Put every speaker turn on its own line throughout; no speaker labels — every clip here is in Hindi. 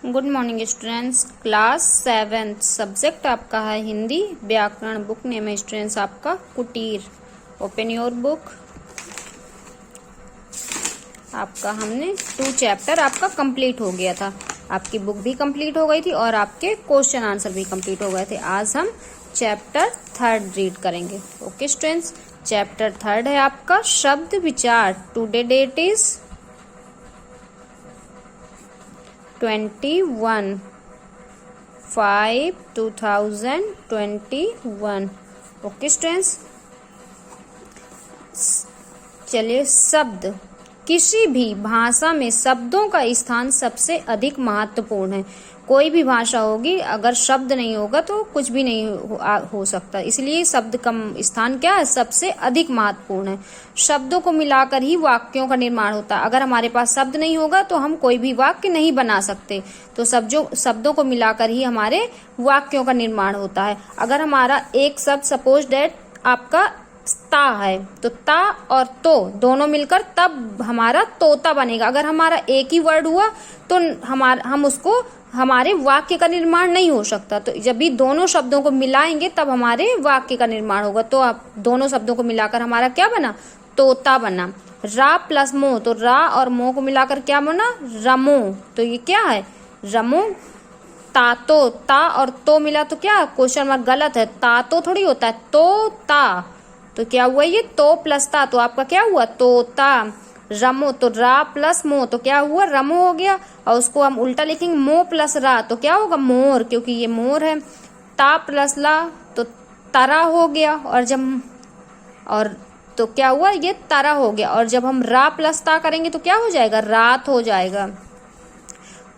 Good morning students. Class 7 subject आपका है हिंदी व्याकरण। बुक नेम है स्टूडेंट्स आपका कुटीर। Open your book. आपका हमने 2 चैप्टर आपका कंप्लीट हो गया था। आपकी बुक भी कंप्लीट हो गई थी और आपके क्वेश्चन आंसर भी कंप्लीट हो गए थे। आज हम चैप्टर 3 रीड करेंगे। ओके स्टूडेंट्स, चैप्टर 3 है आपका शब्द विचार। Today date is 21/5/2021। Okay students, चलिए शब्द। किसी भी भाषा में शब्दों का स्थान सबसे अधिक महत्वपूर्ण है। कोई भी भाषा होगी, अगर शब्द नहीं होगा तो कुछ भी नहीं हो सकता। इसलिए शब्द का स्थान क्या है, सबसे अधिक महत्वपूर्ण है। शब्दों को मिलाकर ही वाक्यों का निर्माण होता है। अगर हमारे पास शब्द नहीं होगा तो हम कोई भी वाक्य नहीं बना सकते। तो शब्दों को मिलाकर ही हमारे वाक्यों का निर्माण होता है। अगर हमारा एक शब्द सपोज दैट आपका ता है, तो ता और तो दोनों मिलकर तब हमारा तोता बनेगा। अगर हमारा एक ही वर्ड हुआ तो हम उसको हमारे वाक्य का निर्माण नहीं हो सकता। तो जब भी दोनों शब्दों को मिलाएंगे तब हमारे वाक्य का निर्माण होगा। तो आप दोनों शब्दों को मिलाकर हमारा क्या बना, तोता बना। रा प्लस मो, तो रा और मो को मिलाकर क्या बना, रमो। तो ये क्या है, रमो। तातो, ता और तो मिला तो क्या, क्वेश्चन मार्क गलत है। तातो थोड़ी होता है, तो ता। तो क्या हुआ ये, तो प्लस ता, तो आपका क्या हुआ, तोता। रमो, तो रा प्लस मो, तो क्या हुआ, रमो हो गया। और उसको हम उल्टा लिखेंगे, मो प्लस रा, तो क्या होगा, मोर, क्योंकि ये मोर है। ता प्लस ला, तो तारा हो गया। और तो क्या हुआ, ये तारा हो गया। और जब हम रा प्लस ता करेंगे तो क्या हो जाएगा, रात हो जाएगा।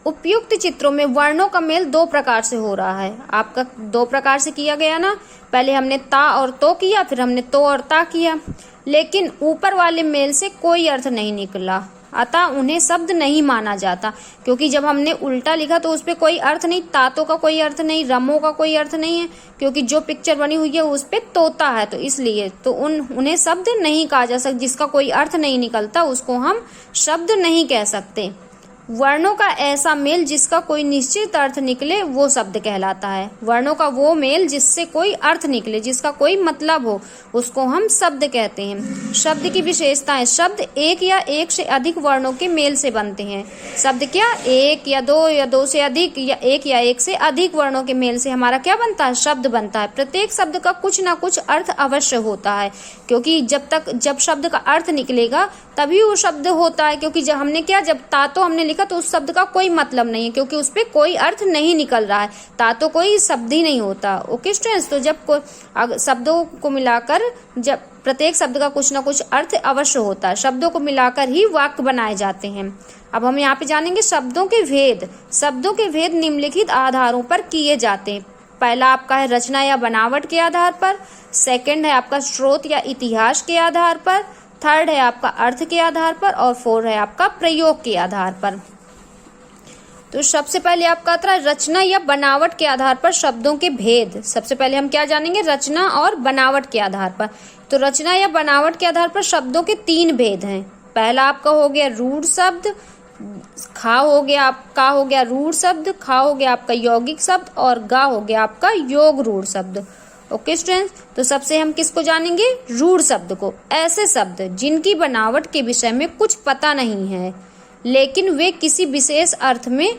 उपयुक्त चित्रों में वर्णों का मेल 2 प्रकार से हो रहा है। आपका 2 प्रकार से किया गया ना। पहले हमने ता और तो किया, फिर हमने तो और ता किया। लेकिन ऊपर वाले मेल से कोई अर्थ नहीं निकला, अतः उन्हें शब्द नहीं माना जाता। क्योंकि जब हमने उल्टा लिखा तो उस पे कोई अर्थ नहीं, तातो का कोई अर्थ नहीं, रमो का कोई अर्थ नहीं है। क्योंकि जो पिक्चर बनी हुई है उस पे तोता है, तो इसलिए तो उन्हें शब्द नहीं कहा जा सकता। जिसका कोई अर्थ नहीं निकलता उसको हम शब्द नहीं कह सकते। वर्णों का ऐसा मेल जिसका कोई निश्चित अर्थ निकले वो शब्द कहलाता है। वर्णों का वो मेल जिससे कोई अर्थ निकले, जिसका कोई मतलब हो, उसको हम शब्द कहते हैं। शब्द की विशेषताएं। शब्द एक या एक से अधिक वर्णों के मेल से बनते हैं। शब्द क्या, एक या दो से अधिक या एक से अधिक वर्णों के मेल से हमारा क्या बनता है, शब्द बनता है। प्रत्येक शब्द का कुछ ना कुछ अर्थ अवश्य होता है। क्योंकि जब शब्द का अर्थ निकलेगा तभी वो शब्द होता है। क्योंकि जब हमने तातो हमने लिखा तो उस शब्द का कोई मतलब नहीं है, क्योंकि उस पे कोई अर्थ नहीं निकल रहा है। तातो कोई शब्द ही नहीं होता। ओके स्टूडेंट्स, तो जब शब्दों को मिलाकर जब प्रत्येक शब्द का कुछ ना कुछ अर्थ अवश्य होता है। शब्दों को मिलाकर ही वाक्य बनाए जाते हैं। अब हम यहाँ पे जानेंगे शब्दों के भेद। शब्दों के भेद निम्नलिखित आधारों पर किए जाते हैं। पहला आपका है रचना या बनावट के आधार पर। सेकंड है आपका स्रोत या इतिहास के आधार पर। थर्ड है आपका अर्थ के आधार पर। और 4 है आपका प्रयोग के आधार पर। तो सबसे पहले आपका आता है रचना या बनावट के आधार पर शब्दों के भेद। सबसे पहले हम क्या जानेंगे, रचना और बनावट के आधार पर। तो रचना या बनावट के आधार पर शब्दों के 3 भेद हैं। पहला आपका हो गया रूढ़ शब्द, खा हो गया रूढ़ शब्द, खा हो गया आपका यौगिक शब्द, और गा हो गया आपका योग रूढ़ शब्द। ओके स्टूडेंट्स, तो सबसे हम किसको जानेंगे, रूढ़ शब्द को। ऐसे शब्द जिनकी बनावट के विषय में कुछ पता नहीं है लेकिन वे किसी विशेष अर्थ में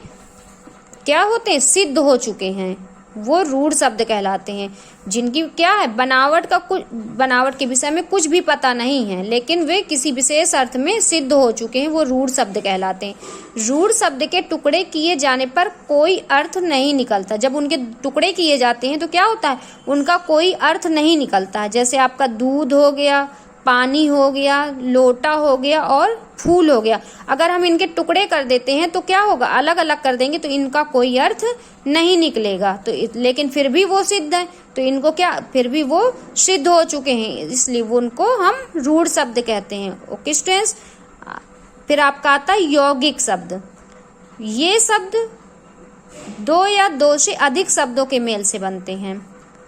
क्या होते हैं, सिद्ध हो चुके हैं, वो रूढ़ शब्द कहलाते हैं। जिनकी क्या है, बनावट के विषय में कुछ भी पता नहीं है लेकिन वे किसी विशेष अर्थ में सिद्ध हो चुके हैं, वो रूढ़ शब्द कहलाते हैं। रूढ़ शब्द के टुकड़े किए जाने पर कोई अर्थ नहीं निकलता। जब उनके टुकड़े किए जाते हैं तो क्या होता है, उनका कोई अर्थ नहीं निकलता है। जैसे आपका दूध हो गया, पानी हो गया, लोटा हो गया और फूल हो गया। अगर हम इनके टुकड़े कर देते हैं तो क्या होगा, अलग अलग कर देंगे तो इनका कोई अर्थ नहीं निकलेगा। तो लेकिन फिर भी वो सिद्ध है, तो इनको क्या, फिर भी वो सिद्ध हो चुके हैं, इसलिए वो उनको हम रूढ़ शब्द कहते हैं। ओके स्टूडेंट्स, फिर आपका आता है यौगिक शब्द। ये शब्द 2 या 2 से अधिक शब्दों के मेल से बनते हैं।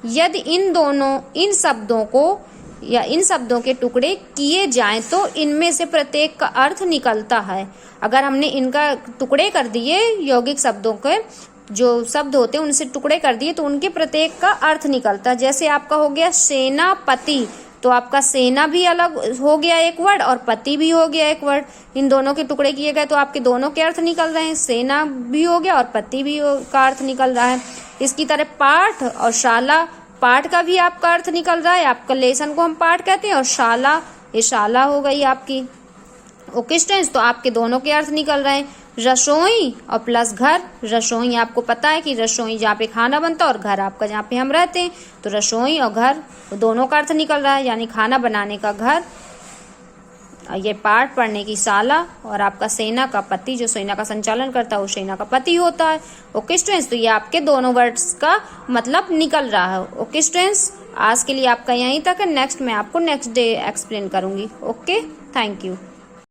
यदि इन शब्दों को या इन शब्दों के टुकड़े किए जाएं तो इनमें से प्रत्येक का अर्थ निकलता है। अगर हमने इनका टुकड़े कर दिए, यौगिक शब्दों के जो शब्द होते हैं उनसे टुकड़े कर दिए तो उनके प्रत्येक का अर्थ निकलता है। जैसे आपका हो गया सेनापति, तो आपका सेना भी अलग हो गया एक वर्ड और पति भी हो गया एक वर्ड। इन दोनों के टुकड़े किए गए तो आपके दोनों के अर्थ निकल रहे हैं, सेना भी हो गया और पति भी का अर्थ निकल रहा है। इसकी तरह पाठ और शाला, पाठ का भी आपका अर्थ निकल रहा है। आपका लेसन को हम पाठ कहते हैं और शाला, ये शाला हो गई आपकी। ओके स्टूडेंट्स, तो आपके दोनों के अर्थ निकल रहे हैं। रसोई और प्लस घर, रसोई आपको पता है कि रसोई जहाँ पे खाना बनता है और घर आपका जहाँ पे हम रहते हैं, तो रसोई और घर दोनों का अर्थ निकल रहा है, यानी खाना बनाने का घर। ये पाठ पढ़ने की शाला और आपका सेना का पति, जो सेना का संचालन करता है वो सेना का पति होता है। ओके स्टूडेंट्स, तो ये आपके दोनों वर्ड्स का मतलब निकल रहा है। ओके स्टूडेंट्स, आज के लिए आपका यहीं तक है। नेक्स्ट मैं आपको नेक्स्ट डे एक्सप्लेन करूंगी। Okay, thank you.